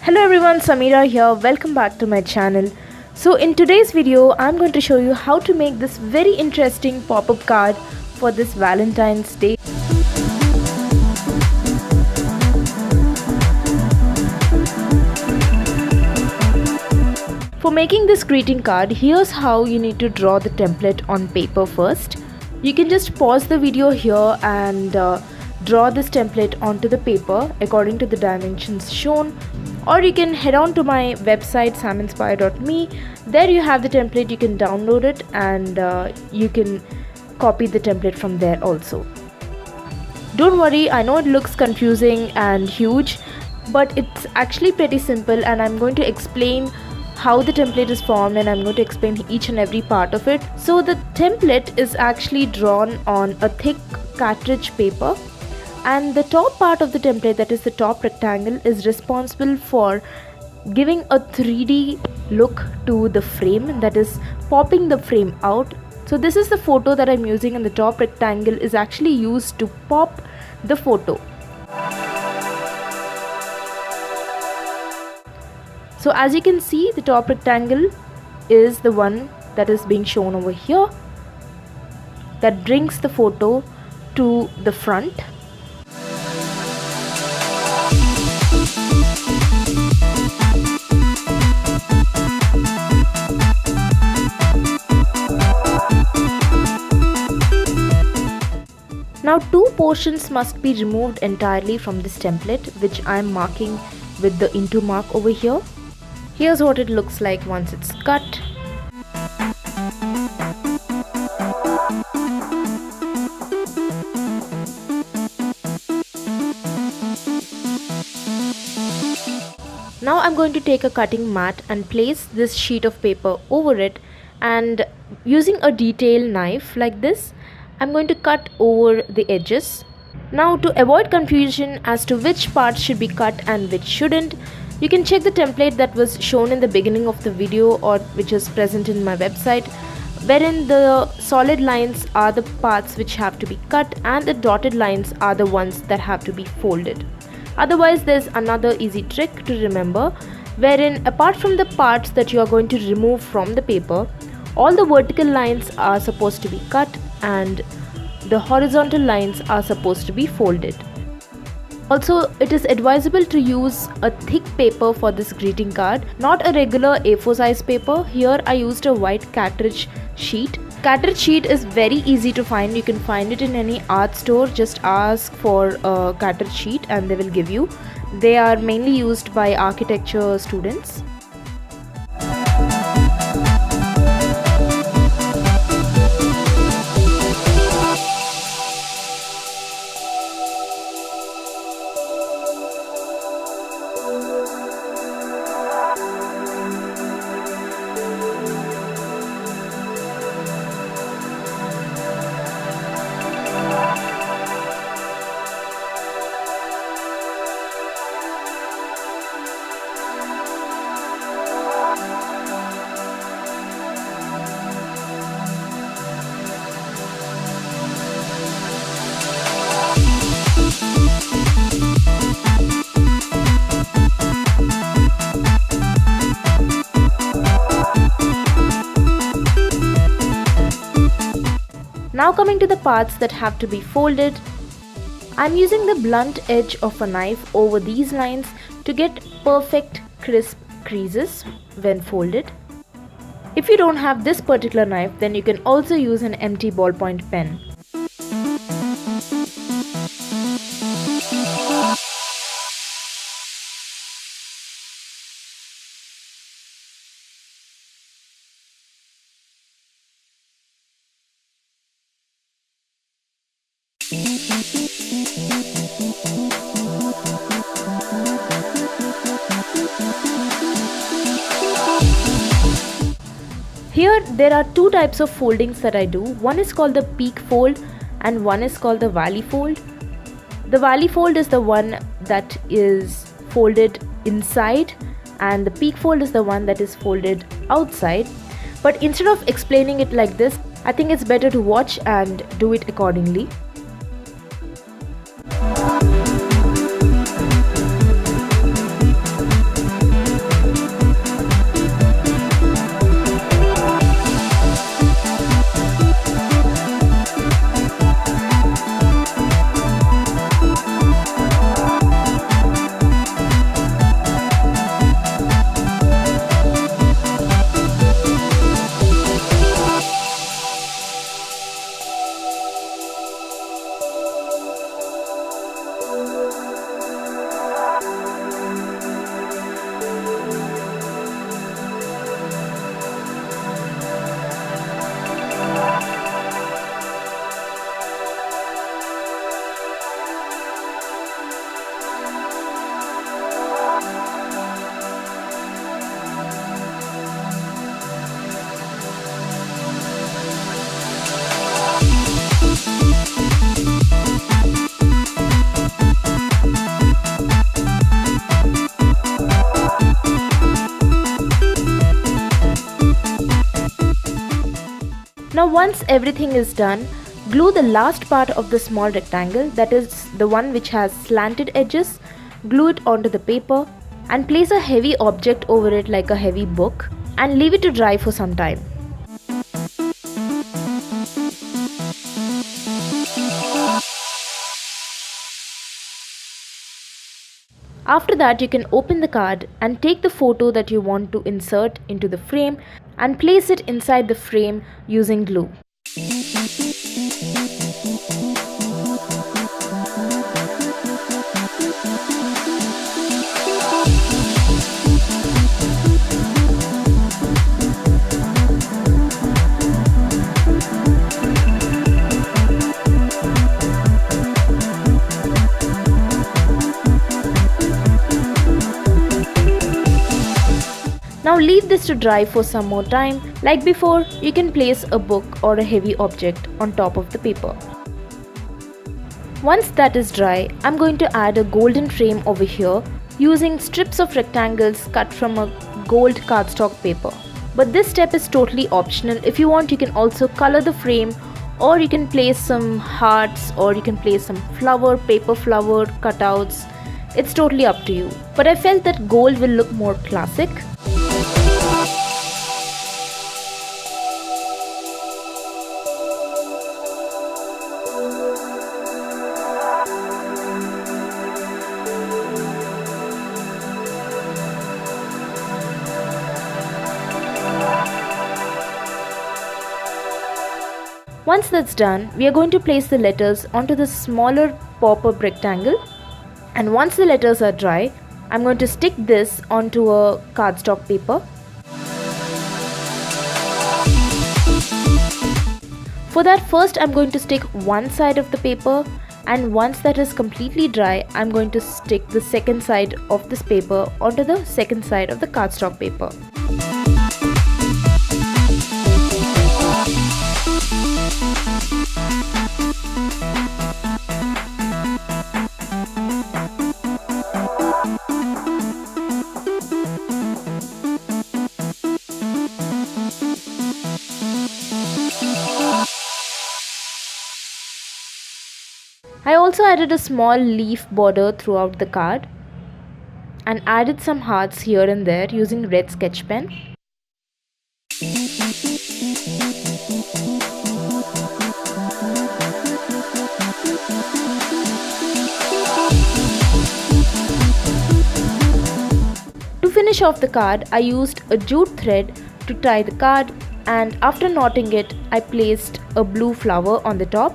Hello everyone, Samira here. Welcome back to my channel. So in today's video, I'm going to show you how to make this very interesting pop-up card for this Valentine's Day. For making this greeting card, here's how you need to draw the template on paper first. You can just pause the video here and draw this template onto the paper according to the dimensions shown, or you can head on to my website saminspire.me. There you have the template, you can download it and you can copy the template from there also. Don't worry, I know it looks confusing and huge, but it's actually pretty simple, and I'm going to explain how the template is formed and I'm going to explain each and every part of it. So the template is actually drawn on a thick Catridge paper, and the top part of the template, that is the top rectangle, is responsible for giving a 3D look to the frame, that is popping the frame out. So this is the photo that I'm using, and the top rectangle is actually used to pop the photo. So as you can see, the top rectangle is the one that is being shown over here, that brings the photo to the front. Now two portions must be removed entirely from this template, which I am marking with the into mark over here. Here's what it looks like once it's cut. Now I'm going to take a cutting mat and place this sheet of paper over it, and using a detail knife like this, I'm going to cut over the edges. Now to avoid confusion as to which parts should be cut and which shouldn't, you can check the template that was shown in the beginning of the video, or which is present in my website, wherein the solid lines are the parts which have to be cut and the dotted lines are the ones that have to be folded. Otherwise, there's another easy trick to remember, wherein apart from the parts that you are going to remove from the paper, all the vertical lines are supposed to be cut and the horizontal lines are supposed to be folded. Also, it is advisable to use a thick paper for this greeting card, not a regular A4 size paper. Here I used a white Catridge sheet. Catridge sheet is very easy to find. You can find it in any art store. Just ask for a Catridge sheet and they will give you. They are mainly used by architecture students. Now coming to the parts that have to be folded, I'm using the blunt edge of a knife over these lines to get perfect crisp creases when folded. If you don't have this particular knife, then you can also use an empty ballpoint pen. Here there are two types of foldings that I do. One is called the peak fold and one is called the valley fold. The valley fold is the one that is folded inside and the peak fold is the one that is folded outside. But instead of explaining it like this, I think it's better to watch and do it accordingly. Now once everything is done, glue the last part of the small rectangle, that is the one which has slanted edges, glue it onto the paper and place a heavy object over it like a heavy book and leave it to dry for some time. After that, you can open the card and take the photo that you want to insert into the frame and place it inside the frame using glue. Now leave this to dry for some more time. Like before, you can place a book or a heavy object on top of the paper. Once that is dry, I'm going to add a golden frame over here using strips of rectangles cut from a gold cardstock paper. But this step is totally optional. If you want, you can also color the frame, or you can place some hearts, or you can place some paper flower cutouts. It's totally up to you. But I felt that gold will look more classic. Once that's done, we are going to place the letters onto the smaller pop-up rectangle, and once the letters are dry, I'm going to stick this onto a cardstock paper. For that, first I'm going to stick one side of the paper, and once that is completely dry, I'm going to stick the second side of this paper onto the second side of the cardstock paper. I also added a small leaf border throughout the card and added some hearts here and there using red sketch pen. To finish off the card, I used a jute thread to tie the card, and after knotting it, I placed a blue flower on the top.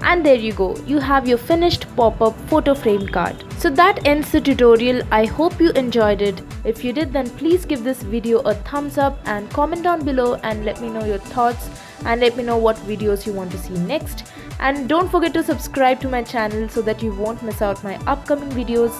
And there you go, you have your finished pop-up photo frame card. So that ends the tutorial. I hope you enjoyed it. If you did, then please give this video a thumbs up and comment down below and let me know your thoughts and let me know what videos you want to see next. And don't forget to subscribe to my channel so that you won't miss out my upcoming videos.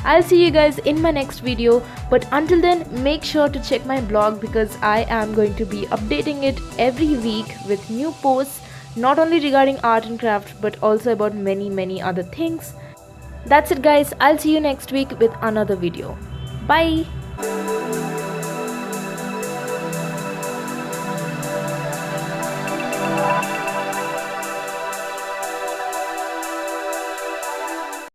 I'll see you guys in my next video, but until then, make sure to check my blog because I am going to be updating it every week with new posts, not only regarding art and craft but also about many other things. That's it guys, I'll see you next week with another video. Bye!